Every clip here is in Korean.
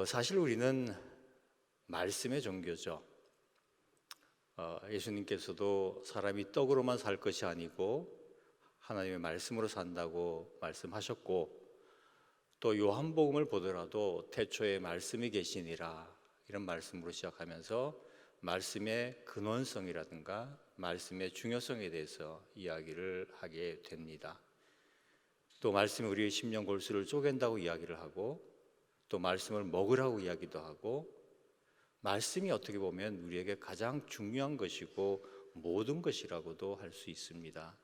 사실 우리는 말씀의 종교죠. 예수님께서도 사람이 떡으로만 살 것이 아니고 하나님의 말씀으로 산다고 말씀하셨고, 또 요한복음을 보더라도 태초에 말씀이 계시니라 이런 말씀으로 시작하면서 말씀의 근원성이라든가 말씀의 중요성에 대해서 이야기를 하게 됩니다. 또 말씀이 우리의 심령 골수를 쪼갠다고 이야기를 하고, 또 말씀을 먹으라고 이야기도 하고, 말씀이 어떻게 보면 우리에게 가장 중요한 것이고 모든 것이라고도 할 수 있습니다.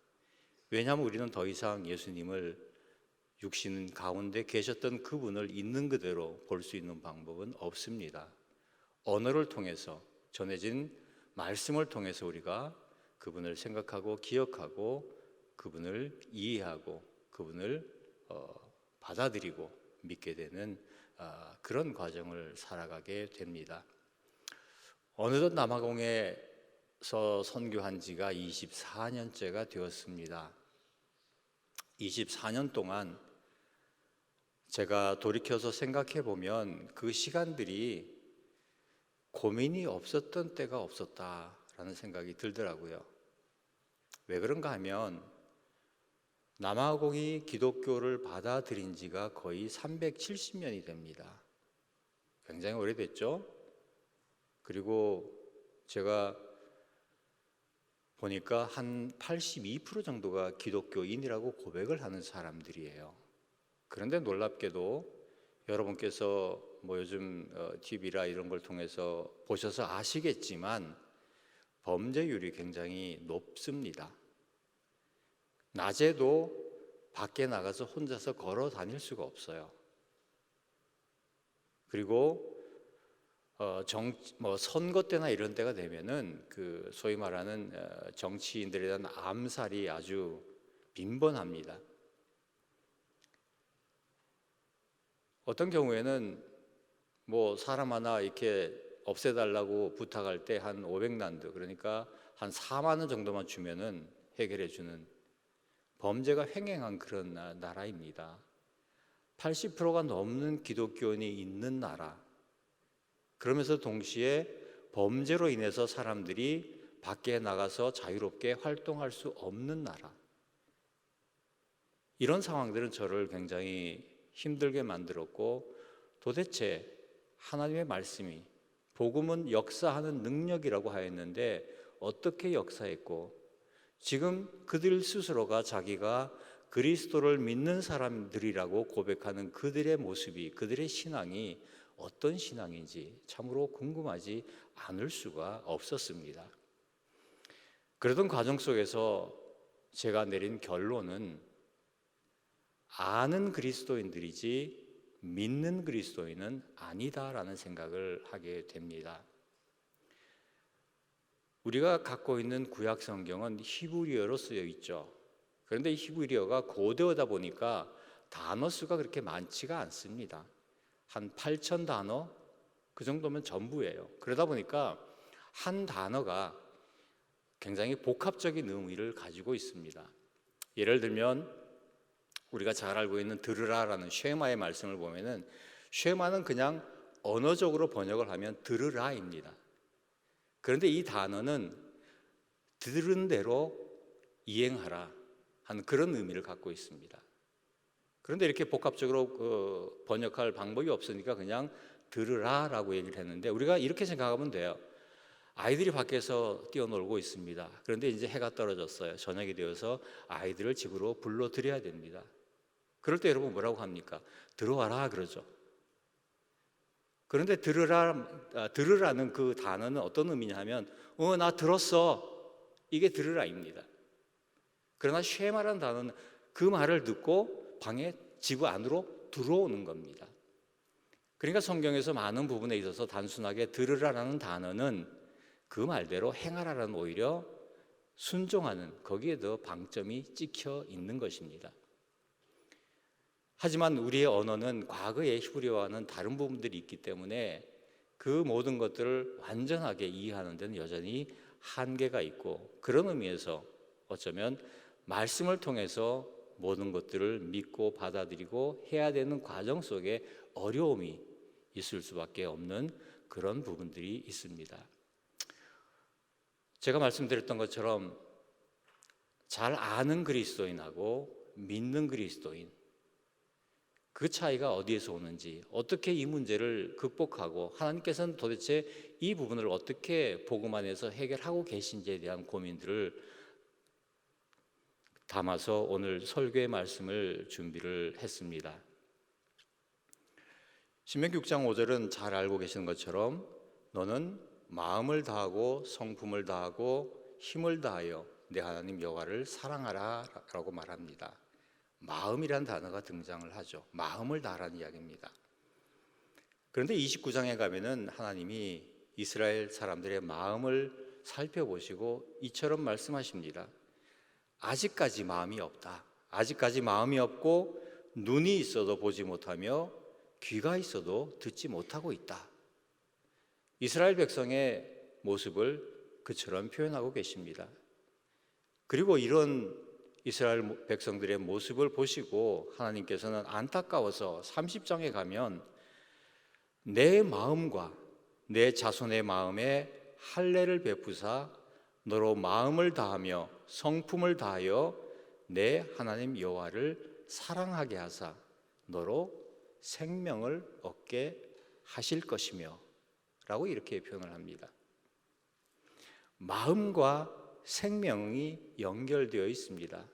왜냐하면 우리는 더 이상 예수님을 육신 가운데 계셨던 그분을 있는 그대로 볼 수 있는 방법은 없습니다. 언어를 통해서 전해진 말씀을 통해서 우리가 그분을 생각하고 기억하고 그분을 이해하고 그분을 받아들이고 믿게 되는 그런 과정을 살아가게 됩니다. 어느덧 남아공에서 선교한 지가 24년째가 되었습니다. 24년 동안 제가 돌이켜서 생각해 보면 그 시간들이 고민이 없었던 때가 없었다라는 생각이 들더라고요. 왜 그런가 하면 남아공이 기독교를 받아들인 지가 거의 370년이 됩니다. 굉장히 오래됐죠? 그리고 제가 보니까 한 82% 정도가 기독교인이라고 고백을 하는 사람들이에요. 그런데 놀랍게도 여러분께서 요즘 TV라 이런 걸 통해서 보셔서 아시겠지만 범죄율이 굉장히 높습니다. 낮에도 밖에 나가서 혼자서 걸어 다닐 수가 없어요. 그리고 선거 때나 이런 때가 되면은 그 소위 말하는 정치인들에 대한 암살이 아주 빈번합니다. 어떤 경우에는 사람 하나 이렇게 없애달라고 부탁할 때 한 500란드, 그러니까 한 4만 원 정도만 주면은 해결해 주는 범죄가 횡행한 그런 나라입니다. 80%가 넘는 기독교인이 있는 나라, 그러면서 동시에 범죄로 인해서 사람들이 밖에 나가서 자유롭게 활동할 수 없는 나라, 이런 상황들은 저를 굉장히 힘들게 만들었고, 도대체 하나님의 말씀이, 복음은 역사하는 능력이라고 하였는데 어떻게 역사했고, 지금 그들 스스로가 자기가 그리스도를 믿는 사람들이라고 고백하는 그들의 모습이, 그들의 신앙이 어떤 신앙인지 참으로 궁금하지 않을 수가 없었습니다. 그러던 과정 속에서 제가 내린 결론은 아는 그리스도인들이지 믿는 그리스도인은 아니다라는 생각을 하게 됩니다. 우리가 갖고 있는 구약 성경은 히브리어로 쓰여 있죠. 그런데 이 히브리어가 고대어다 보니까 단어 수가 그렇게 많지가 않습니다. 한 8천 단어 그 정도면 전부예요. 그러다 보니까 한 단어가 굉장히 복합적인 의미를 가지고 있습니다. 예를 들면 우리가 잘 알고 있는 들으라라는 쉐마의 말씀을 보면은, 쉐마는 그냥 언어적으로 번역을 하면 들으라입니다. 그런데 이 단어는 들은 대로 이행하라 하는 그런 의미를 갖고 있습니다. 그런데 이렇게 복합적으로 번역할 방법이 없으니까 그냥 들으라라고 얘기를 했는데, 우리가 이렇게 생각하면 돼요. 아이들이 밖에서 뛰어놀고 있습니다. 그런데 이제 해가 떨어졌어요. 저녁이 되어서 아이들을 집으로 불러들여야 됩니다. 그럴 때 여러분 뭐라고 합니까? 들어와라 그러죠. 그런데 들으라는 그 단어는 어떤 의미냐 하면 나 들었어, 이게 들으라입니다. 그러나 쉐마라는 단어는 그 말을 듣고 집 안으로 들어오는 겁니다. 그러니까 성경에서 많은 부분에 있어서 단순하게 들으라라는 단어는 그 말대로 행하라라는, 오히려 순종하는, 거기에 더 방점이 찍혀 있는 것입니다. 하지만 우리의 언어는 과거의 히브리어와는 다른 부분들이 있기 때문에 그 모든 것들을 완전하게 이해하는 데는 여전히 한계가 있고, 그런 의미에서 어쩌면 말씀을 통해서 모든 것들을 믿고 받아들이고 해야 되는 과정 속에 어려움이 있을 수밖에 없는 그런 부분들이 있습니다. 제가 말씀드렸던 것처럼 잘 아는 그리스도인하고 믿는 그리스도인, 그 차이가 어디에서 오는지, 어떻게 이 문제를 극복하고 하나님께서는 도대체 이 부분을 어떻게 복음 안에서 해결하고 계신지에 대한 고민들을 담아서 오늘 설교의 말씀을 준비를 했습니다. 신명기 6장 5절은 잘 알고 계시는 것처럼 너는 마음을 다하고 성품을 다하고 힘을 다하여 내 하나님 여호와를 사랑하라 라고 말합니다. 마음이란 단어가 등장을 하죠. 마음을 다하라는 이야기입니다. 그런데 29장에 가면은 하나님이 이스라엘 사람들의 마음을 살펴보시고 이처럼 말씀하십니다. 아직까지 마음이 없다. 아직까지 마음이 없고 눈이 있어도 보지 못하며 귀가 있어도 듣지 못하고 있다. 이스라엘 백성의 모습을 그처럼 표현하고 계십니다. 그리고 이런 이스라엘 백성들의 모습을 보시고 하나님께서는 안타까워서 30장에 가면 내 마음과 내 자손의 마음에 할례를 베푸사 너로 마음을 다하며 성품을 다하여 내 하나님 여호와를 사랑하게 하사 너로 생명을 얻게 하실 것이며 라고 이렇게 표현을 합니다. 마음과 생명이 연결되어 있습니다.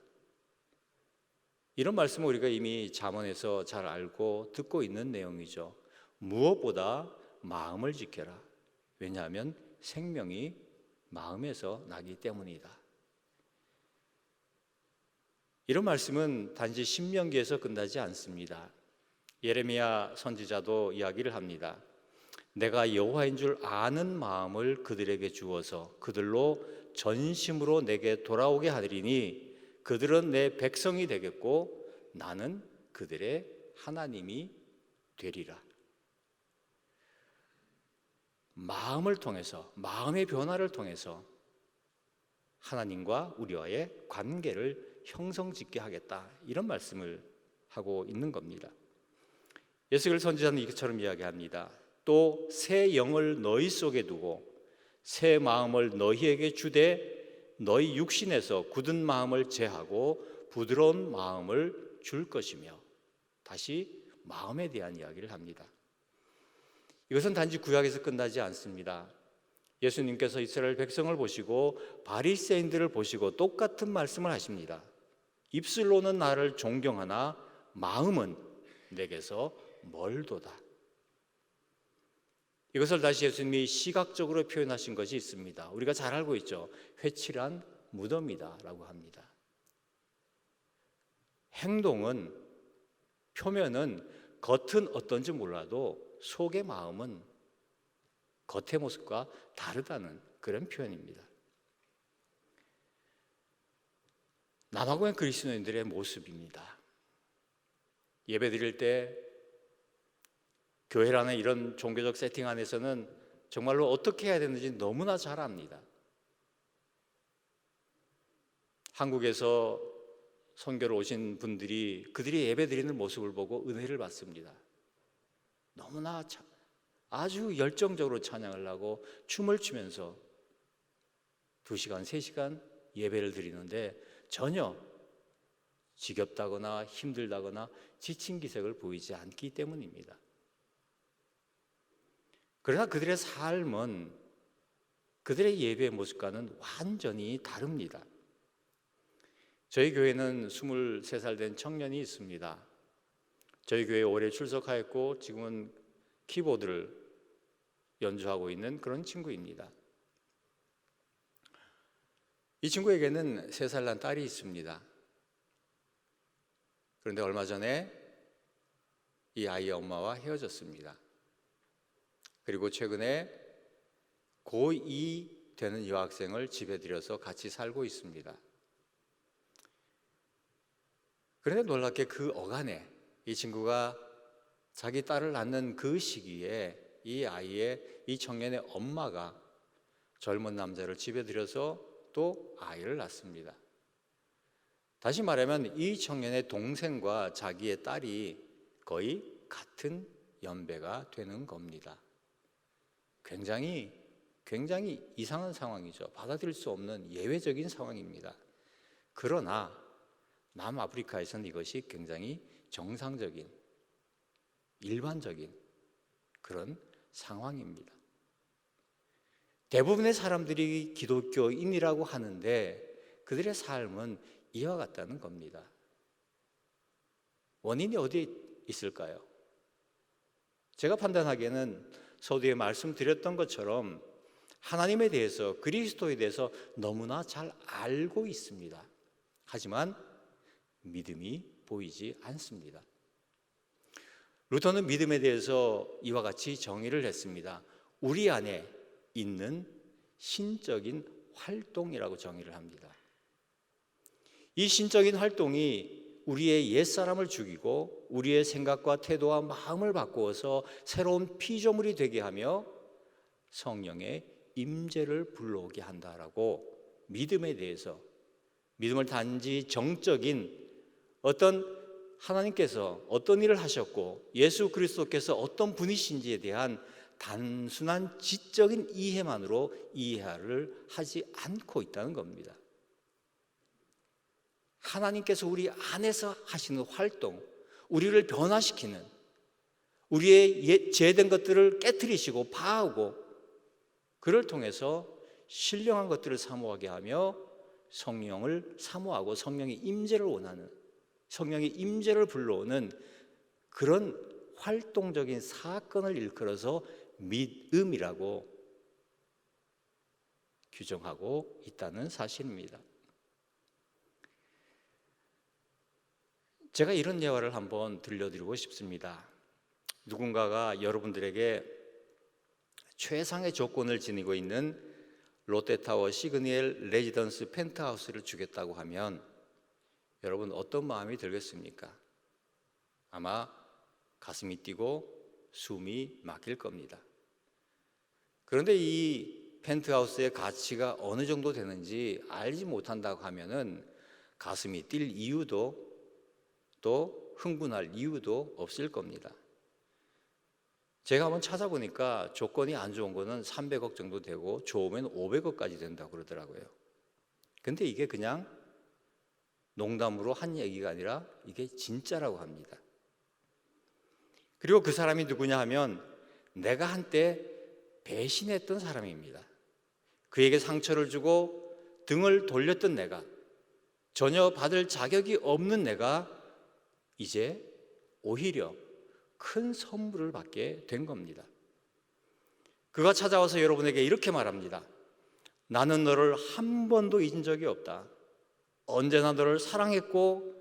이런 말씀을 우리가 이미 잠언에서 잘 알고 듣고 있는 내용이죠. 무엇보다 마음을 지켜라. 왜냐하면 생명이 마음에서 나기 때문이다. 이런 말씀은 단지 신명기에서 끝나지 않습니다. 예레미야 선지자도 이야기를 합니다. 내가 여호와인 줄 아는 마음을 그들에게 주어서 그들로 전심으로 내게 돌아오게 하리니 그들은 내 백성이 되겠고 나는 그들의 하나님이 되리라. 마음을 통해서, 마음의 변화를 통해서 하나님과 우리와의 관계를 형성짓게 하겠다, 이런 말씀을 하고 있는 겁니다. 에스겔 선지자는 이처럼 이야기합니다. 또 새 영을 너희 속에 두고 새 마음을 너희에게 주되 너희 육신에서 굳은 마음을 제하고 부드러운 마음을 줄 것이며, 다시 마음에 대한 이야기를 합니다. 이것은 단지 구약에서 끝나지 않습니다. 예수님께서 이스라엘 백성을 보시고 바리새인들을 보시고 똑같은 말씀을 하십니다. 입술로는 나를 존경하나 마음은 내게서 멀도다. 이것을 다시 예수님이 시각적으로 표현하신 것이 있습니다. 우리가 잘 알고 있죠. 회칠한 무덤이다 라고 합니다. 행동은, 표면은, 겉은 어떤지 몰라도 속의 마음은 겉의 모습과 다르다는 그런 표현입니다. 남아공의 그리스도인들의 모습입니다. 예배 드릴 때 교회라는 이런 종교적 세팅 안에서는 정말로 어떻게 해야 되는지 너무나 잘 압니다. 한국에서 선교로 오신 분들이 그들이 예배 드리는 모습을 보고 은혜를 받습니다. 너무나 아주 열정적으로 찬양을 하고 춤을 추면서 2시간, 3시간 예배를 드리는데 전혀 지겹다거나 힘들다거나 지친 기색을 보이지 않기 때문입니다. 그러나 그들의 삶은 그들의 예배의 모습과는 완전히 다릅니다. 저희 교회는 23살 된 청년이 있습니다. 저희 교회에 오래 출석하였고 지금은 키보드를 연주하고 있는 그런 친구입니다. 이 친구에게는 3살 난 딸이 있습니다. 그런데 얼마 전에 이 아이의 엄마와 헤어졌습니다. 그리고 최근에 고2 되는 여학생을 집에 들여서 같이 살고 있습니다. 그런데 놀랍게 그 어간에 이 친구가 자기 딸을 낳는 그 시기에 이 청년의 엄마가 젊은 남자를 집에 들여서 또 아이를 낳습니다. 다시 말하면 이 청년의 동생과 자기의 딸이 거의 같은 연배가 되는 겁니다. 굉장히 이상한 상황이죠. 받아들일 수 없는 예외적인 상황입니다. 그러나 남아프리카에서는 이것이 굉장히 정상적인, 일반적인 그런 상황입니다. 대부분의 사람들이 기독교인이라고 하는데 그들의 삶은 이와 같다는 겁니다. 원인이 어디에 있을까요? 제가 판단하기에는 서두에 말씀드렸던 것처럼 하나님에 대해서, 그리스도에 대해서 너무나 잘 알고 있습니다. 하지만 믿음이 보이지 않습니다. 루터는 믿음에 대해서 이와 같이 정의를 했습니다. 우리 안에 있는 신적인 활동이라고 정의를 합니다. 이 신적인 활동이 우리의 옛사람을 죽이고 우리의 생각과 태도와 마음을 바꾸어서 새로운 피조물이 되게 하며 성령의 임재를 불러오게 한다라고 믿음에 대해서, 믿음을 단지 정적인 어떤 하나님께서 어떤 일을 하셨고 예수 그리스도께서 어떤 분이신지에 대한 단순한 지적인 이해만으로 이해를 하지 않고 있다는 겁니다. 하나님께서 우리 안에서 하시는 활동, 우리를 변화시키는, 우리의 죄된 것들을 깨트리시고 파하고 그를 통해서 신령한 것들을 사모하게 하며 성령을 사모하고 성령의 임재를 원하는, 성령의 임재를 불러오는 그런 활동적인 사건을 일컬어서 믿음이라고 규정하고 있다는 사실입니다. 제가 이런 예화를 한번 들려드리고 싶습니다. 누군가가 여러분들에게 최상의 조건을 지니고 있는 롯데타워 시그니엘 레지던스 펜트하우스를 주겠다고 하면 여러분 어떤 마음이 들겠습니까? 아마 가슴이 뛰고 숨이 막힐 겁니다. 그런데 이 펜트하우스의 가치가 어느 정도 되는지 알지 못한다고 하면은 가슴이 뛸 이유도 또 흥분할 이유도 없을 겁니다. 제가 한번 찾아보니까 조건이 안 좋은 거는 300억 정도 되고 좋으면 500억까지 된다고 그러더라고요. 근데 이게 그냥 농담으로 한 얘기가 아니라 이게 진짜라고 합니다. 그리고 그 사람이 누구냐 하면 내가 한때 배신했던 사람입니다. 그에게 상처를 주고 등을 돌렸던 내가, 전혀 받을 자격이 없는 내가 이제 오히려 큰 선물을 받게 된 겁니다. 그가 찾아와서 여러분에게 이렇게 말합니다. 나는 너를 한 번도 잊은 적이 없다. 언제나 너를 사랑했고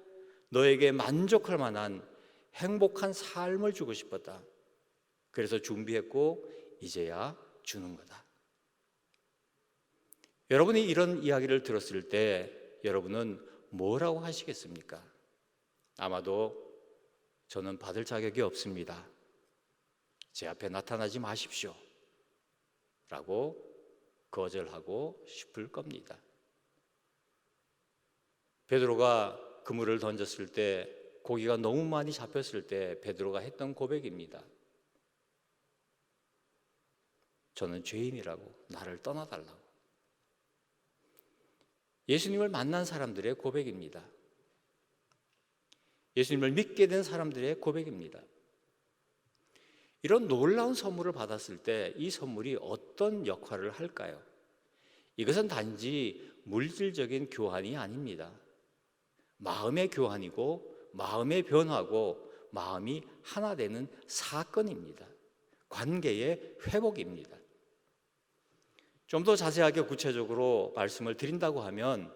너에게 만족할 만한 행복한 삶을 주고 싶었다. 그래서 준비했고 이제야 주는 거다. 여러분이 이런 이야기를 들었을 때 여러분은 뭐라고 하시겠습니까? 아마도 저는 받을 자격이 없습니다. 제 앞에 나타나지 마십시오. 라고 거절하고 싶을 겁니다. 베드로가 그물을 던졌을 때 고기가 너무 많이 잡혔을 때 베드로가 했던 고백입니다. 저는 죄인이라고, 나를 떠나달라고. 예수님을 만난 사람들의 고백입니다. 예수님을 믿게 된 사람들의 고백입니다. 이런 놀라운 선물을 받았을 때 이 선물이 어떤 역할을 할까요? 이것은 단지 물질적인 교환이 아닙니다. 마음의 교환이고 마음의 변화고 마음이 하나 되는 사건입니다. 관계의 회복입니다. 좀 더 자세하게 구체적으로 말씀을 드린다고 하면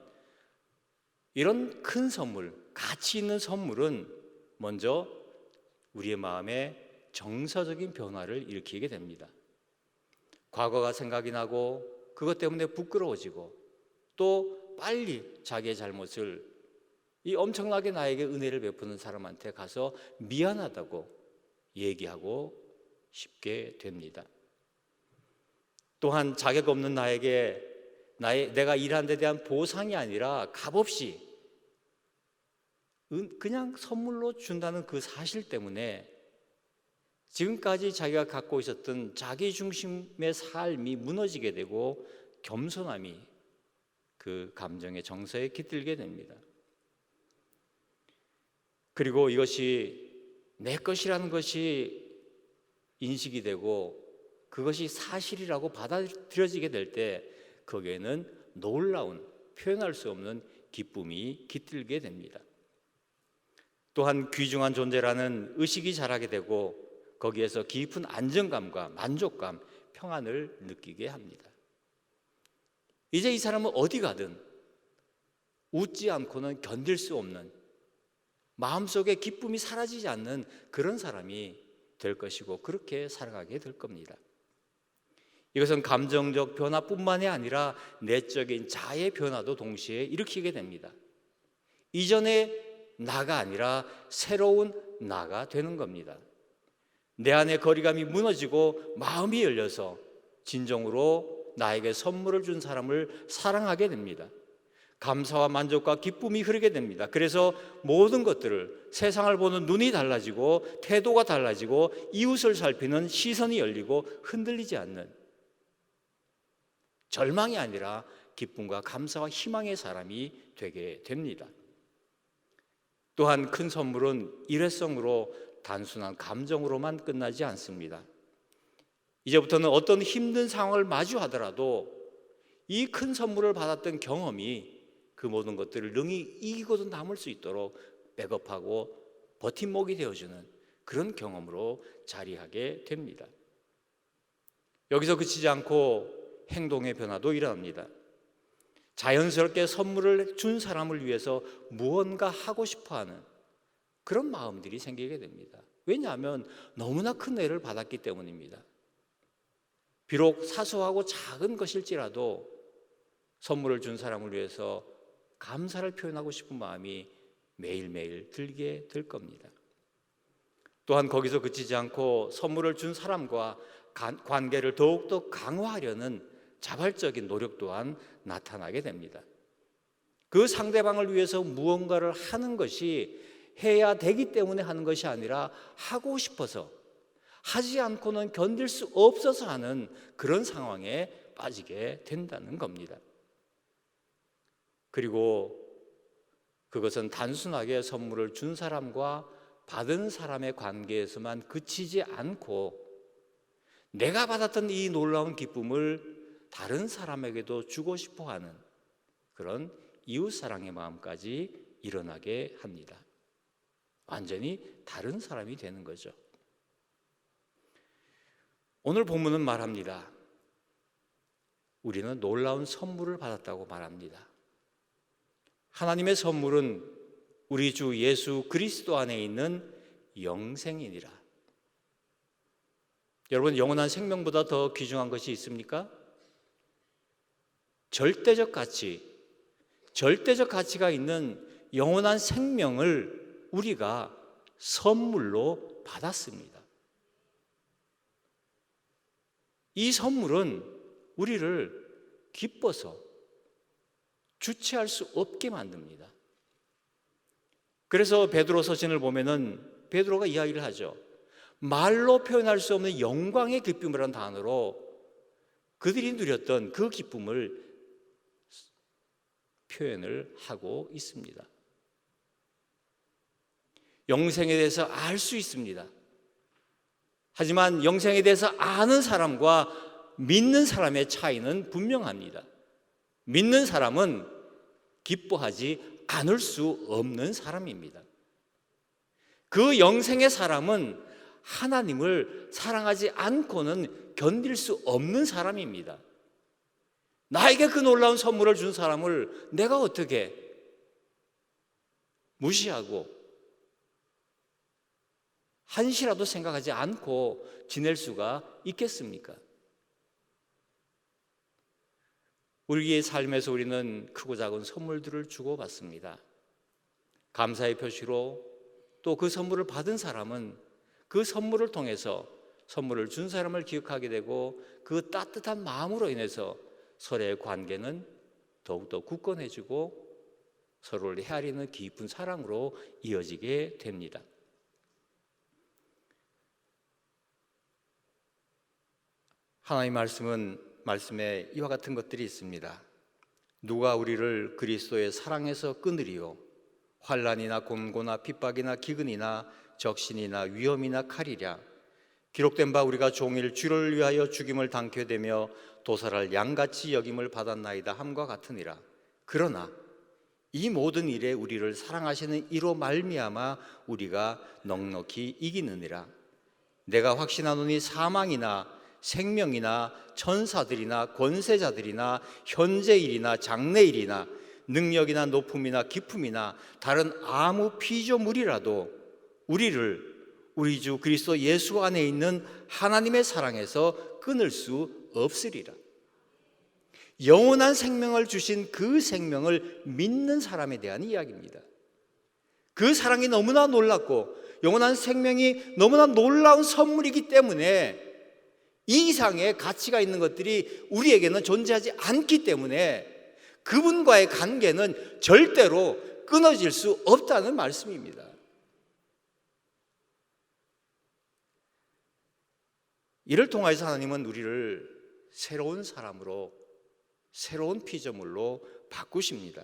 이런 큰 선물, 가치 있는 선물은 먼저 우리의 마음에 정서적인 변화를 일으키게 됩니다. 과거가 생각이 나고 그것 때문에 부끄러워지고 또 빨리 자기의 잘못을 이 엄청나게 나에게 은혜를 베푸는 사람한테 가서 미안하다고 얘기하고 싶게 됩니다. 또한 자격 없는 나에게 내가 일한 데 대한 보상이 아니라 값없이 그냥 선물로 준다는 그 사실 때문에 지금까지 자기가 갖고 있었던 자기 중심의 삶이 무너지게 되고 겸손함이 그 감정의 정서에 깃들게 됩니다. 그리고 이것이 내 것이라는 것이 인식이 되고 그것이 사실이라고 받아들여지게 될 때 거기에는 놀라운 표현할 수 없는 기쁨이 깃들게 됩니다. 또한 귀중한 존재라는 의식이 자라게 되고 거기에서 깊은 안정감과 만족감, 평안을 느끼게 합니다. 이제 이 사람은 어디 가든 웃지 않고는 견딜 수 없는, 마음속에 기쁨이 사라지지 않는 그런 사람이 될 것이고 그렇게 살아가게 될 겁니다. 이것은 감정적 변화뿐만이 아니라 내적인 자의 변화도 동시에 일으키게 됩니다. 이전의 나가 아니라 새로운 나가 되는 겁니다. 내 안의 거리감이 무너지고 마음이 열려서 진정으로 나에게 선물을 준 사람을 사랑하게 됩니다. 감사와 만족과 기쁨이 흐르게 됩니다. 그래서 모든 것들을, 세상을 보는 눈이 달라지고 태도가 달라지고 이웃을 살피는 시선이 열리고 흔들리지 않는, 절망이 아니라 기쁨과 감사와 희망의 사람이 되게 됩니다. 또한 큰 선물은 일회성으로 단순한 감정으로만 끝나지 않습니다. 이제부터는 어떤 힘든 상황을 마주하더라도 이 큰 선물을 받았던 경험이 그 모든 것들을 능히 이기고도 남을 수 있도록 백업하고 버팀목이 되어주는 그런 경험으로 자리하게 됩니다. 여기서 그치지 않고 행동의 변화도 일어납니다. 자연스럽게 선물을 준 사람을 위해서 무언가 하고 싶어하는 그런 마음들이 생기게 됩니다. 왜냐하면 너무나 큰 애를 받았기 때문입니다. 비록 사소하고 작은 것일지라도 선물을 준 사람을 위해서 감사를 표현하고 싶은 마음이 매일매일 들게 될 겁니다. 또한 거기서 그치지 않고 선물을 준 사람과 관계를 더욱더 강화하려는 자발적인 노력 또한 나타나게 됩니다. 그 상대방을 위해서 무언가를 하는 것이 해야 되기 때문에 하는 것이 아니라 하고 싶어서, 하지 않고는 견딜 수 없어서 하는 그런 상황에 빠지게 된다는 겁니다. 그리고 그것은 단순하게 선물을 준 사람과 받은 사람의 관계에서만 그치지 않고 내가 받았던 이 놀라운 기쁨을 다른 사람에게도 주고 싶어 하는 그런 이웃사랑의 마음까지 일어나게 합니다. 완전히 다른 사람이 되는 거죠. 오늘 본문은 말합니다. 우리는 놀라운 선물을 받았다고 말합니다. 하나님의 선물은 우리 주 예수 그리스도 안에 있는 영생이니라. 여러분, 영원한 생명보다 더 귀중한 것이 있습니까? 절대적 가치가 있는 영원한 생명을 우리가 선물로 받았습니다. 이 선물은 우리를 기뻐서 주체할 수 없게 만듭니다. 그래서 베드로 서신을 보면은 베드로가 이야기를 하죠. 말로 표현할 수 없는 영광의 기쁨이라는 단어로 그들이 누렸던 그 기쁨을 표현을 하고 있습니다. 영생에 대해서 알 수 있습니다. 하지만 영생에 대해서 아는 사람과 믿는 사람의 차이는 분명합니다. 믿는 사람은 기뻐하지 않을 수 없는 사람입니다. 그 영생의 사람은 하나님을 사랑하지 않고는 견딜 수 없는 사람입니다. 나에게 그 놀라운 선물을 준 사람을 내가 어떻게 무시하고 한시라도 생각하지 않고 지낼 수가 있겠습니까? 우리의 삶에서 우리는 크고 작은 선물들을 주고받습니다. 감사의 표시로 또 그 선물을 받은 사람은 그 선물을 통해서 선물을 준 사람을 기억하게 되고 그 따뜻한 마음으로 인해서 서로의 관계는 더욱더 굳건해지고 서로를 헤아리는 깊은 사랑으로 이어지게 됩니다. 하나님의 말씀에 이와 같은 것들이 있습니다. 누가 우리를 그리스도의 사랑에서 끊으리요? 환난이나 곤고나 핍박이나 기근이나 적신이나 위험이나 칼이랴. 기록된 바 우리가 종일 주를 위하여 죽임을 당케 되며 도살할 양같이 여김을 받았나이다 함과 같으니라. 그러나 이 모든 일에 우리를 사랑하시는 이로 말미암아 우리가 넉넉히 이기느니라. 내가 확신하노니 사망이나 생명이나 천사들이나 권세자들이나 현재일이나 장래일이나 능력이나 높음이나 깊음이나 다른 아무 피조물이라도 우리를 우리 주 그리스도 예수 안에 있는 하나님의 사랑에서 끊을 수 없으리라. 영원한 생명을 주신 그 생명을 믿는 사람에 대한 이야기입니다. 그 사랑이 너무나 놀랍고 영원한 생명이 너무나 놀라운 선물이기 때문에 이 이상의 가치가 있는 것들이 우리에게는 존재하지 않기 때문에 그분과의 관계는 절대로 끊어질 수 없다는 말씀입니다. 이를 통해서 하나님은 우리를 새로운 사람으로, 새로운 피조물로 바꾸십니다.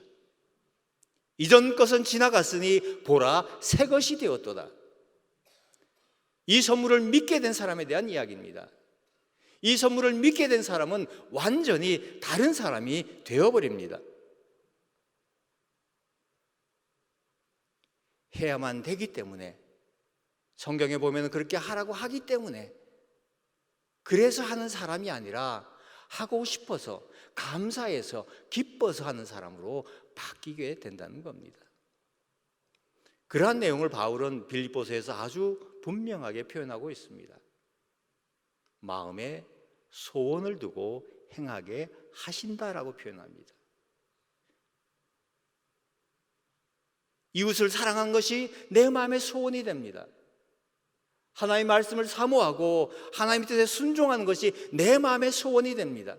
이전 것은 지나갔으니 보라 새 것이 되었도다. 이 선물을 믿게 된 사람에 대한 이야기입니다. 이 선물을 믿게 된 사람은 완전히 다른 사람이 되어버립니다. 해야만 되기 때문에, 성경에 보면 그렇게 하라고 하기 때문에, 그래서 하는 사람이 아니라 하고 싶어서, 감사해서, 기뻐서 하는 사람으로 바뀌게 된다는 겁니다. 그러한 내용을 바울은 빌립보서에서 아주 분명하게 표현하고 있습니다. 마음에 소원을 두고 행하게 하신다라고 표현합니다. 이웃을 사랑한 것이 내 마음의 소원이 됩니다. 하나님의 말씀을 사모하고 하나님의 뜻에 순종하는 것이 내 마음의 소원이 됩니다.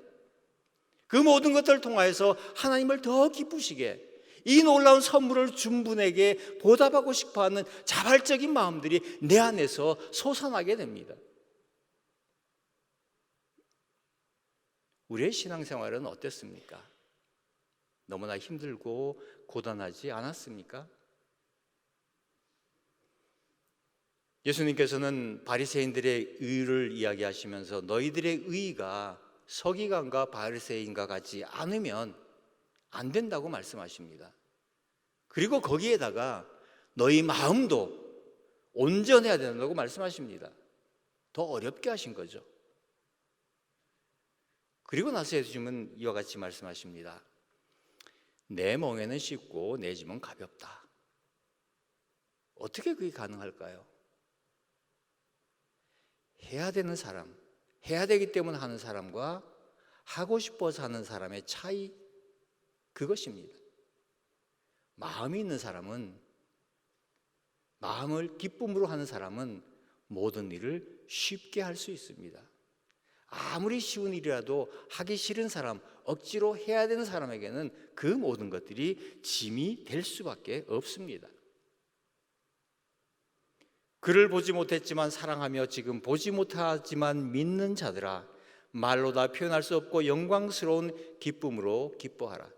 그 모든 것들을 통하여서 하나님을 더 기쁘시게, 이 놀라운 선물을 준 분에게 보답하고 싶어하는 자발적인 마음들이 내 안에서 솟아나게 됩니다. 우리의 신앙생활은 어땠습니까? 너무나 힘들고 고단하지 않았습니까? 예수님께서는 바리새인들의 의를 이야기하시면서 너희들의 의가 서기관과 바리새인과 같지 않으면 안 된다고 말씀하십니다. 그리고 거기에다가 너희 마음도 온전해야 된다고 말씀하십니다. 더 어렵게 하신 거죠. 그리고 나서 예수님은 이와 같이 말씀하십니다. 내 멍에는 쉽고 내 짐은 가볍다. 어떻게 그게 가능할까요? 해야 되는 사람, 해야 되기 때문에 하는 사람과 하고 싶어서 하는 사람의 차이, 그것입니다. 마음이 있는 사람은, 마음을 기쁨으로 하는 사람은 모든 일을 쉽게 할 수 있습니다. 아무리 쉬운 일이라도 하기 싫은 사람, 억지로 해야 되는 사람에게는 그 모든 것들이 짐이 될 수밖에 없습니다. 그를 보지 못했지만 사랑하며 지금 보지 못하지만 믿는 자들아, 말로 다 표현할 수 없고 영광스러운 기쁨으로 기뻐하라.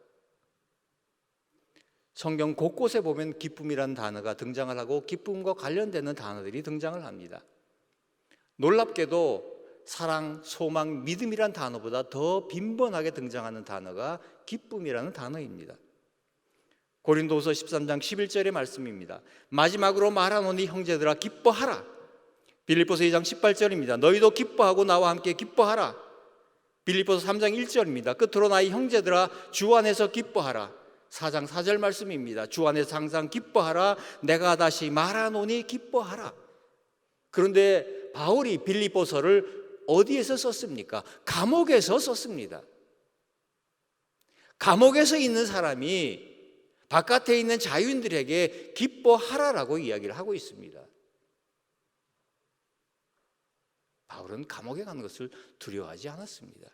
성경 곳곳에 보면 기쁨이라는 단어가 등장을 하고 기쁨과 관련되는 단어들이 등장을 합니다. 놀랍게도 사랑, 소망, 믿음이란 단어보다 더 빈번하게 등장하는 단어가 기쁨이라는 단어입니다. 고린도후서 13장 11절의 말씀입니다. 마지막으로 말하노니 형제들아 기뻐하라. 빌립보서 2장 18절입니다. 너희도 기뻐하고 나와 함께 기뻐하라. 빌립보서 3장 1절입니다. 끝으로 나의 형제들아 주 안에서 기뻐하라. 4장 4절 말씀입니다. 주 안에서 항상 기뻐하라. 내가 다시 말하노니 기뻐하라. 그런데 바울이 빌립보서를 어디에서 썼습니까? 감옥에서 썼습니다. 감옥에서 있는 사람이 바깥에 있는 자유인들에게 기뻐하라라고 이야기를 하고 있습니다. 바울은 감옥에 가는 것을 두려워하지 않았습니다.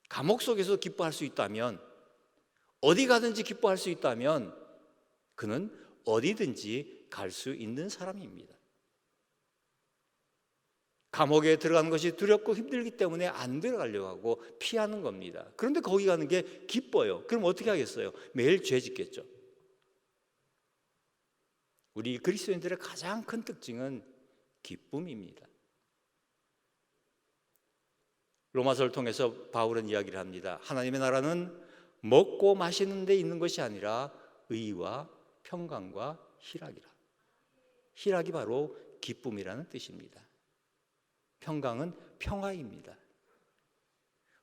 감옥 속에서 기뻐할 수 있다면, 어디 가든지 기뻐할 수 있다면 그는 어디든지 갈 수 있는 사람입니다. 감옥에 들어가는 것이 두렵고 힘들기 때문에 안 들어가려고 하고 피하는 겁니다. 그런데 거기 가는 게 기뻐요. 그럼 어떻게 하겠어요? 매일 죄 짓겠죠. 우리 그리스도인들의 가장 큰 특징은 기쁨입니다. 로마서를 통해서 바울은 이야기를 합니다. 하나님의 나라는 먹고 마시는 데 있는 것이 아니라 의와 평강과 희락이라. 희락이 바로 기쁨이라는 뜻입니다. 평강은 평화입니다.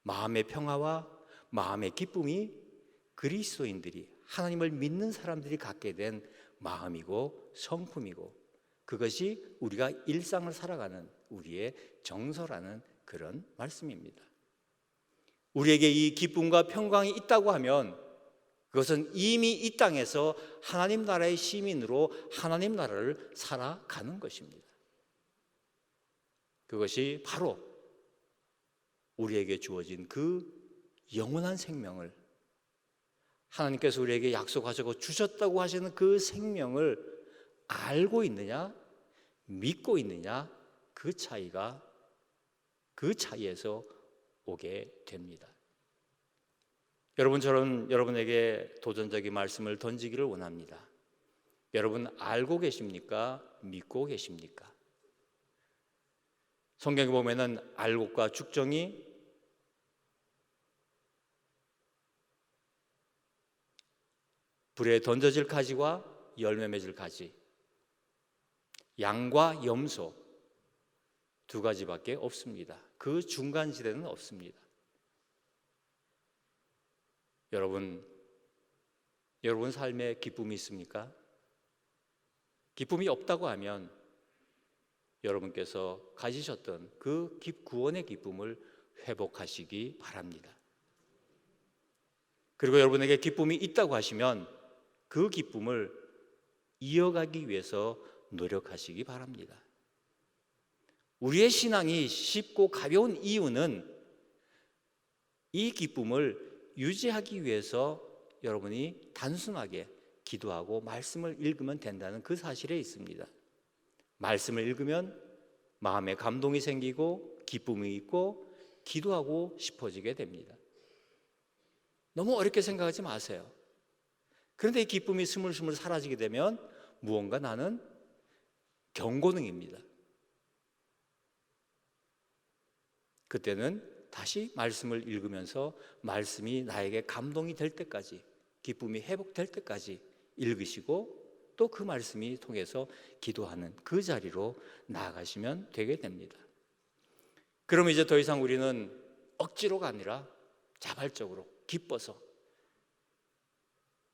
마음의 평화와 마음의 기쁨이 그리스도인들이, 하나님을 믿는 사람들이 갖게 된 마음이고 성품이고, 그것이 우리가 일상을 살아가는 우리의 정서라는 그런 말씀입니다. 우리에게 이 기쁨과 평강이 있다고 하면 그것은 이미 이 땅에서 하나님 나라의 시민으로 하나님 나라를 살아가는 것입니다. 그것이 바로 우리에게 주어진 그 영원한 생명을, 하나님께서 우리에게 약속하시고 주셨다고 하시는 그 생명을 알고 있느냐, 믿고 있느냐, 그 차이에서 오게 됩니다. 여러분처럼 여러분에게 도전적인 말씀을 던지기를 원합니다. 여러분 알고 계십니까? 믿고 계십니까? 성경에 보면은 알곡과 죽정이 불에 던져질 가지와 열매 맺을 가지, 양과 염소 두 가지밖에 없습니다. 그 중간 지대는 없습니다. 여러분 삶에 기쁨이 있습니까? 기쁨이 없다고 하면 여러분께서 가지셨던 그 구원의 기쁨을 회복하시기 바랍니다. 그리고 여러분에게 기쁨이 있다고 하시면 그 기쁨을 이어가기 위해서 노력하시기 바랍니다. 우리의 신앙이 쉽고 가벼운 이유는 이 기쁨을 유지하기 위해서 여러분이 단순하게 기도하고 말씀을 읽으면 된다는 그 사실에 있습니다. 말씀을 읽으면 마음에 감동이 생기고 기쁨이 있고 기도하고 싶어지게 됩니다. 너무 어렵게 생각하지 마세요. 그런데 이 기쁨이 스물스물 사라지게 되면 무언가 나는 경고능입니다. 그때는 다시 말씀을 읽으면서 말씀이 나에게 감동이 될 때까지, 기쁨이 회복될 때까지 읽으시고 또 그 말씀이 통해서 기도하는 그 자리로 나아가시면 되게 됩니다. 그러면 이제 더 이상 우리는 억지로가 아니라 자발적으로 기뻐서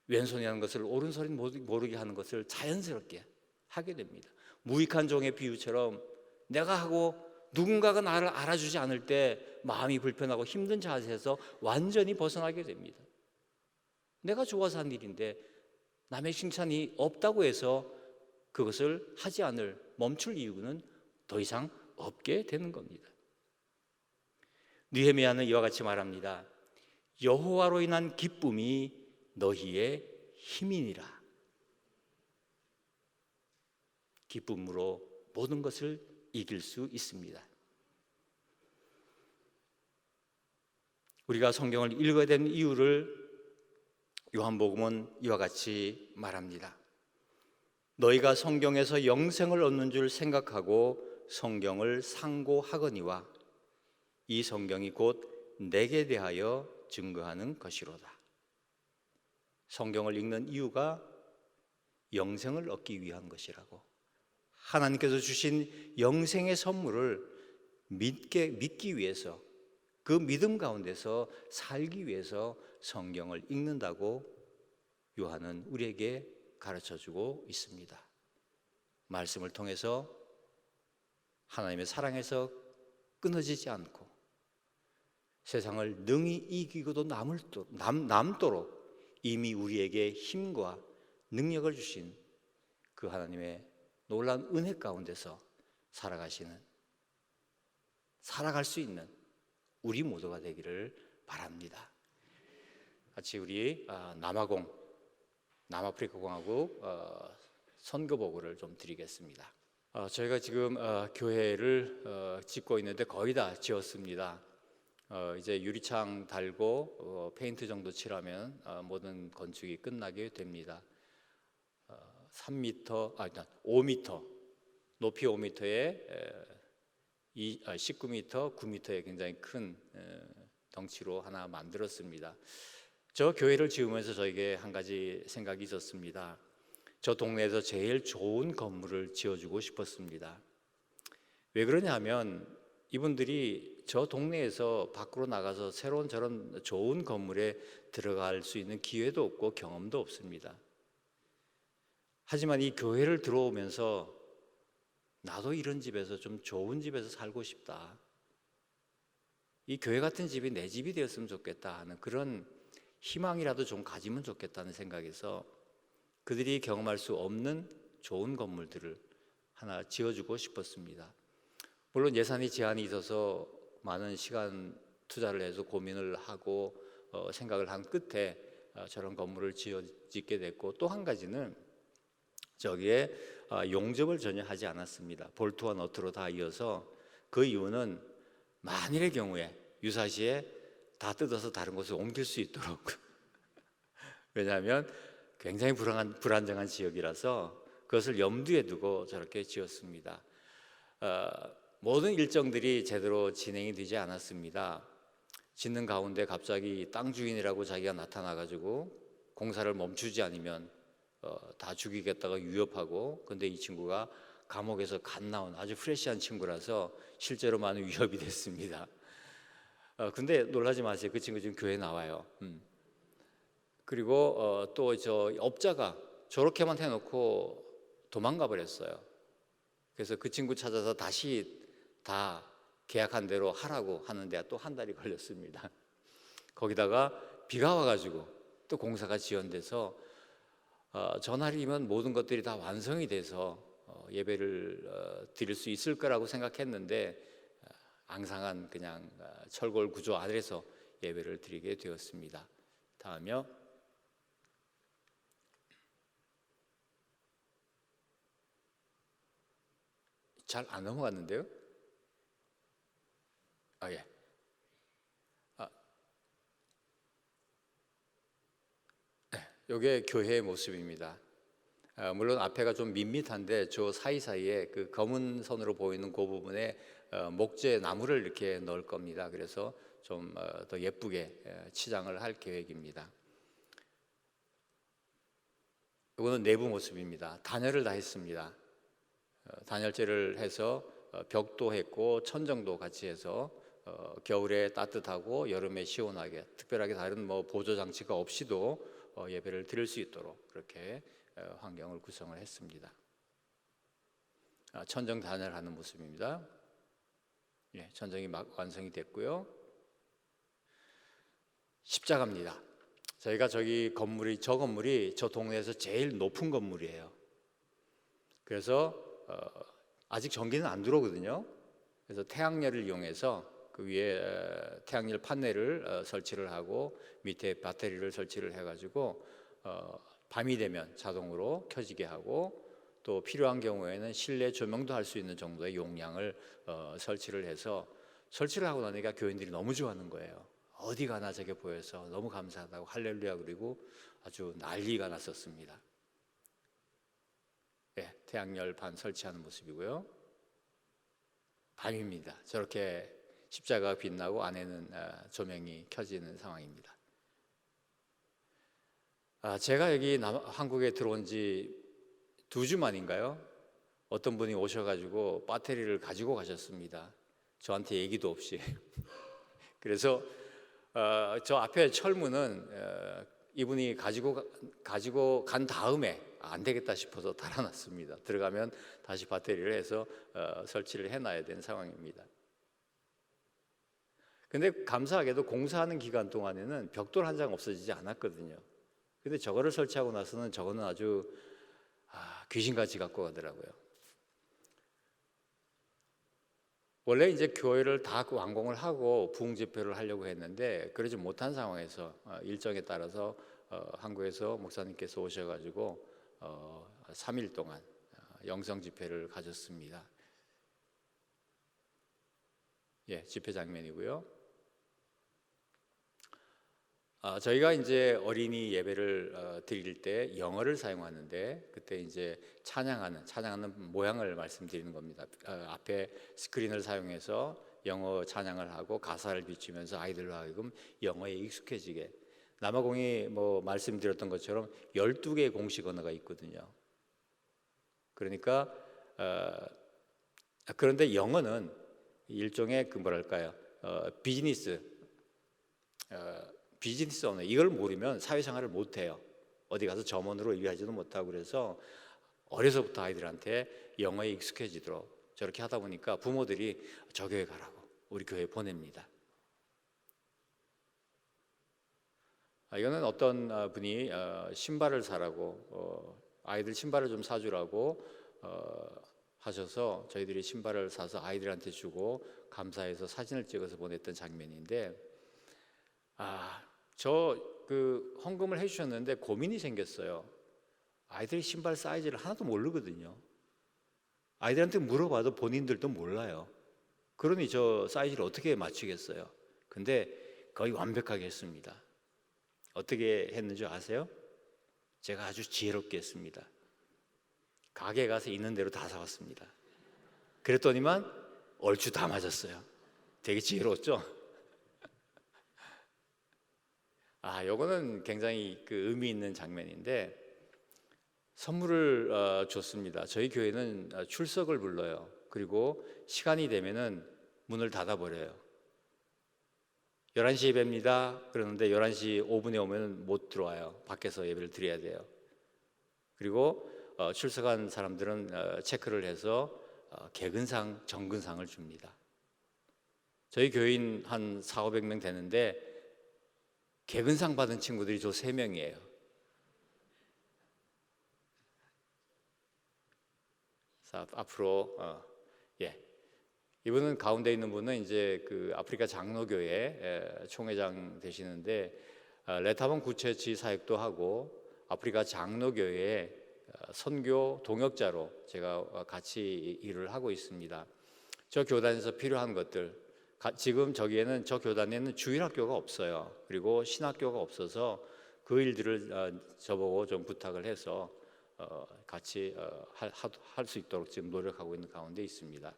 왼손이 하는 것을 오른손이 모르게 하는 것을 자연스럽게 하게 됩니다. 무익한 종의 비유처럼 내가 하고 누군가가 나를 알아주지 않을 때 마음이 불편하고 힘든 자세에서 완전히 벗어나게 됩니다. 내가 좋아서 한 일인데 남의 칭찬이 없다고 해서 그것을 하지 않을, 멈출 이유는 더 이상 없게 되는 겁니다. 느헤미야는 이와 같이 말합니다. 여호와로 인한 기쁨이 너희의 힘이니라. 기쁨으로 모든 것을 이길 수 있습니다. 우리가 성경을 읽어야 되는 이유를 요한복음은 이와 같이 말합니다. 너희가 성경에서 영생을 얻는 줄 생각하고 성경을 상고하거니와 이 성경이 곧 내게 대하여 증거하는 것이로다. 성경을 읽는 이유가 영생을 얻기 위한 것이라고, 하나님께서 주신 영생의 선물을 믿기 위해서, 그 믿음 가운데서 살기 위해서 성경을 읽는다고 요한은 우리에게 가르쳐주고 있습니다. 말씀을 통해서 하나님의 사랑에서 끊어지지 않고 세상을 능히 이기고도 남도록 이미 우리에게 힘과 능력을 주신 그 하나님의 놀라운 은혜 가운데서 살아갈 수 있는 우리 모두가 되기를 바랍니다. 같이 우리 남아프리카 공화국 선교보고를 좀 드리겠습니다. 저희가 지금 교회를 짓고 있는데 거의 다 지었습니다. 이제 유리창 달고 페인트 정도 칠하면 모든 건축이 끝나게 됩니다. 3m, 일단 5m, 높이 5m에 19m, 9m의 굉장히 큰 덩치로 하나 만들었습니다. 저 교회를 지으면서 저에게 한 가지 생각이 있었습니다. 저 동네에서 제일 좋은 건물을 지어주고 싶었습니다. 왜 그러냐면 이분들이 저 동네에서 밖으로 나가서 새로운 저런 좋은 건물에 들어갈 수 있는 기회도 없고 경험도 없습니다. 하지만 이 교회를 들어오면서 나도 이런 집에서 좀 좋은 집에서 살고 싶다. 이 교회 같은 집이 내 집이 되었으면 좋겠다 하는 그런 희망이라도 좀 가지면 좋겠다는 생각에서 그들이 경험할 수 없는 좋은 건물들을 하나 지어주고 싶었습니다. 물론 예산이 제한이 있어서 많은 시간 투자를 해서 고민을 하고 생각을 한 끝에 저런 건물을 짓게 됐고, 또 한 가지는 저기에 용접을 전혀 하지 않았습니다. 볼트와 너트로 다 이어서, 그 이유는 만일의 경우에 유사시에 다 뜯어서 다른 곳에 옮길 수 있도록 왜냐하면 굉장히 불안정한 지역이라서 그것을 염두에 두고 저렇게 지었습니다. 모든 일정들이 제대로 진행이 되지 않았습니다. 짓는 가운데 갑자기 땅 주인이라고 자기가 나타나가지고 공사를 멈추지 않으면 다 죽이겠다고 위협하고, 근데 이 친구가 감옥에서 갓 나온 아주 프레시한 친구라서 실제로 많은 위협이 됐습니다. 근데 놀라지 마세요. 그 친구 지금 교회에 나와요. 그리고 또 저 업자가 저렇게만 해놓고 도망가 버렸어요. 그래서 그 친구 찾아서 다시 다 계약한 대로 하라고 하는데 또 한 달이 걸렸습니다. 거기다가 비가 와가지고 또 공사가 지연돼서 전날이면 모든 것들이 다 완성이 돼서 예배를 드릴 수 있을 거라고 생각했는데 앙상한 그냥 철골 구조 아래서 예배를 드리게 되었습니다. 다음이요. 잘 안 넘어갔는데요. 예. 이게 교회의 모습입니다. 물론 앞에가 좀 밋밋한데 저 사이사이에 그 검은 선으로 보이는 그 부분에 목재 나무를 이렇게 넣을 겁니다. 그래서 좀 더 예쁘게 치장을 할 계획입니다. 이거는 내부 모습입니다. 단열을 다 했습니다. 단열재를 해서 벽도 했고 천정도 같이 해서 겨울에 따뜻하고 여름에 시원하게, 특별하게 다른 보조 장치가 없이도 예배를 드릴 수 있도록 그렇게 환경을 구성을 했습니다. 천정 단열하는 모습입니다. 예, 천정이 막 완성이 됐고요. 십자가입니다. 저희가 저 건물이 저 동네에서 제일 높은 건물이에요. 그래서 아직 전기는 안 들어오거든요. 그래서 태양열을 이용해서 그 위에 태양열 판넬을 설치를 하고 밑에 배터리를 설치를 해가지고 밤이 되면 자동으로 켜지게 하고, 또 필요한 경우에는 실내 조명도 할 수 있는 정도의 용량을 설치를 해서, 설치를 하고 나니까 교인들이 너무 좋아하는 거예요. 어디 가나 저게 보여서 너무 감사하다고 할렐루야 그리고 아주 난리가 났었습니다. 예, 태양열판 설치하는 모습이고요. 밤입니다. 저렇게 십자가가 빛나고 안에는 조명이 켜지는 상황입니다. 제가 여기 한국에 들어온 지 2주 만인가요? 어떤 분이 오셔가지고 배터리를 가지고 가셨습니다. 저한테 얘기도 없이. 그래서 저 앞에 철문은 이분이 가지고 간 다음에 안 되겠다 싶어서 달아놨습니다. 들어가면 다시 배터리를 해서 설치를 해놔야 되는 상황입니다. 근데 감사하게도 공사하는 기간 동안에는 벽돌 한 장 없어지지 않았거든요. 근데 저거를 설치하고 나서는 저거는 아주 귀신같이 갖고 가더라고요. 원래 이제 교회를 다 완공을 하고 부흥 집회를 하려고 했는데 그러지 못한 상황에서 일정에 따라서 한국에서 목사님께서 오셔가지고 3일 동안 영성 집회를 가졌습니다. 예, 집회 장면이고요. 저희가 이제 어린이 예배를 드릴 때 영어를 사용하는데, 그때 이제 찬양하는 모양을 말씀드리는 겁니다. 앞에 스크린을 사용해서 영어 찬양을 하고 가사를 비추면서 아이들로 하여금 영어에 익숙해지게. 남아공이 뭐 말씀드렸던 것처럼 12개의 공식 언어가 있거든요. 그러니까 그런데 영어는 일종의 그 뭐랄까요, 비즈니스 언어, 이걸 모르면 사회생활을 못해요. 어디 가서 점원으로 일하지도 못하고. 그래서 어려서부터 아이들한테 영어에 익숙해지도록 저렇게 하다 보니까 부모들이 저 교회 가라고 우리 교회 보냅니다. 이거는 어떤 분이 신발을 사라고, 아이들 신발을 좀 사주라고 하셔서 저희들이 신발을 사서 아이들한테 주고 감사해서 사진을 찍어서 보냈던 장면인데, 그 헌금을 해주셨는데 고민이 생겼어요. 아이들이 신발 사이즈를 하나도 모르거든요. 아이들한테 물어봐도 본인들도 몰라요. 그러니 저 사이즈를 어떻게 맞추겠어요? 근데 거의 완벽하게 했습니다. 어떻게 했는지 아세요? 제가 아주 지혜롭게 했습니다. 가게에 가서 있는 대로 다 사왔습니다. 그랬더니만 얼추 다 맞았어요. 되게 지혜로웠죠? 요거는 굉장히 그 의미 있는 장면인데, 선물을 줬습니다. 저희 교회는 출석을 불러요. 그리고 시간이 되면은 문을 닫아버려요. 11시 예배입니다. 그러는데 11시 5분에 오면 못 들어와요. 밖에서 예배를 드려야 돼요. 그리고 출석한 사람들은 체크를 해서 개근상, 정근상을 줍니다. 저희 교인 한 400~500명 되는데 개근상 받은 친구들이 저 3명이에요. 자, 앞으로 이분은, 가운데 있는 분은 이제 그 아프리카 장로교회 총회장 되시는데, 레타본 구체치 사역도 하고 아프리카 장로교회의 선교 동역자로 제가 같이 일을 하고 있습니다. 저 교단에서 필요한 것들, 지금 저 교단에는 주일학교가 없어요. 그리고 신학교가 없어서 그 일들을 저보고 좀 부탁을 해서 같이 할 수 있도록 지금 노력하고 있는 가운데 있습니다.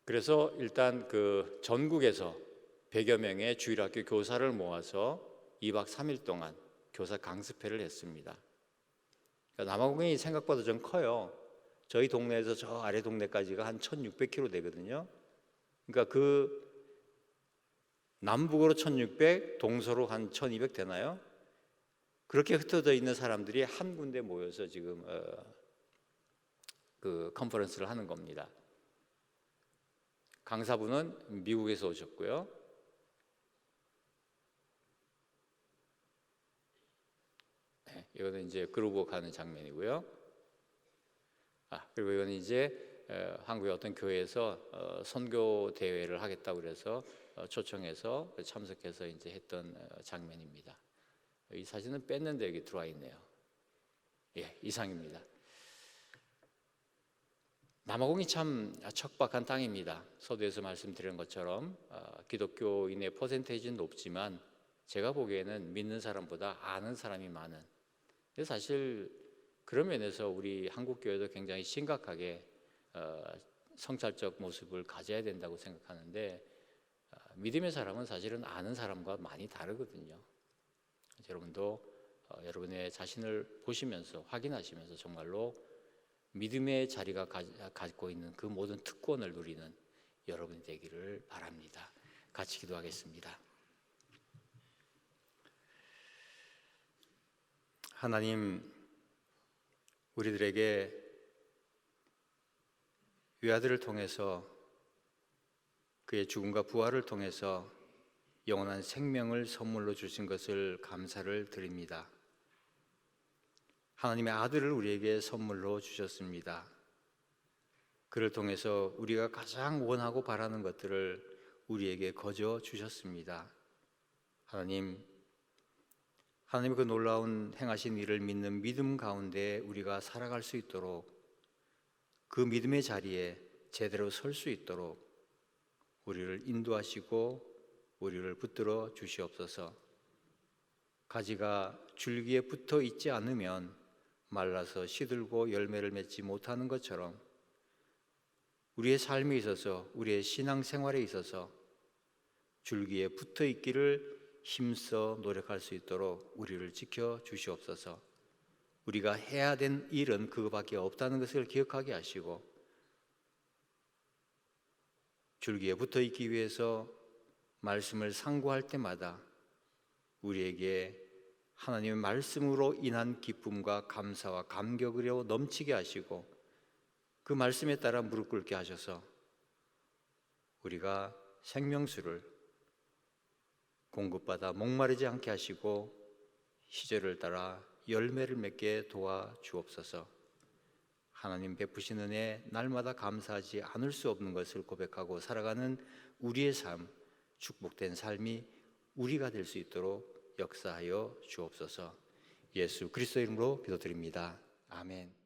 그래서 일단 그 전국에서 100여 명의 주일학교 교사를 모아서 2박 3일 동안 교사 강습회를 했습니다. 그러니까 남아공이 생각보다 좀 커요. 저희 동네에서 저 아래 동네까지가 한 1600km 되거든요. 그러니까 그 남북으로 1600, 동서로 한 1200 되나요? 그렇게 흩어져 있는 사람들이 한 군데 모여서 지금 그 컨퍼런스를 하는 겁니다. 강사분은 미국에서 오셨고요. 이거는 이제 그루브 가는 장면이고요. 그리고 이거는 이제 한국의 어떤 교회에서 선교 대회를 하겠다고 그래서 초청해서 참석해서 이제 했던 장면입니다. 이 사진은 뺐는데 여기 들어와 있네요. 이상입니다. 남아공이 참 척박한 땅입니다. 서두에서 말씀드린 것처럼 기독교인의 퍼센테이지는 높지만 제가 보기에는 믿는 사람보다 아는 사람이 많은, 사실 그런 면에서 우리 한국교회도 굉장히 심각하게 성찰적 모습을 가져야 된다고 생각하는데, 믿음의 사람은 사실은 아는 사람과 많이 다르거든요. 여러분도 여러분의 자신을 보시면서 확인하시면서 정말로 믿음의 자리가 갖고 있는 그 모든 특권을 누리는 여러분이 되기를 바랍니다. 같이 기도하겠습니다. 하나님, 우리들에게 외아들을 통해서 그의 죽음과 부활을 통해서 영원한 생명을 선물로 주신 것을 감사를 드립니다. 하나님의 아들을 우리에게 선물로 주셨습니다. 그를 통해서 우리가 가장 원하고 바라는 것들을 우리에게 거저 주셨습니다. 하나님, 하나님의 그 놀라운 행하신 일을 믿는 믿음 가운데 우리가 살아갈 수 있도록, 그 믿음의 자리에 제대로 설 수 있도록 우리를 인도하시고 우리를 붙들어 주시옵소서. 가지가 줄기에 붙어 있지 않으면 말라서 시들고 열매를 맺지 못하는 것처럼 우리의 삶에 있어서, 우리의 신앙생활에 있어서 줄기에 붙어 있기를 힘써 노력할 수 있도록 우리를 지켜 주시옵소서. 우리가 해야 된 일은 그거밖에 없다는 것을 기억하게 하시고, 줄기에 붙어 있기 위해서 말씀을 상고할 때마다 우리에게 하나님의 말씀으로 인한 기쁨과 감사와 감격으로 넘치게 하시고, 그 말씀에 따라 무릎 꿇게 하셔서 우리가 생명수를 공급받아 목마르지 않게 하시고 시절을 따라 열매를 맺게 도와 주옵소서. 하나님 베푸신 은혜 날마다 감사하지 않을 수 없는 것을 고백하고 살아가는 우리의 삶, 축복된 삶이 우리가 될 수 있도록 역사하여 주옵소서. 예수 그리스도 이름으로 기도드립니다. 아멘.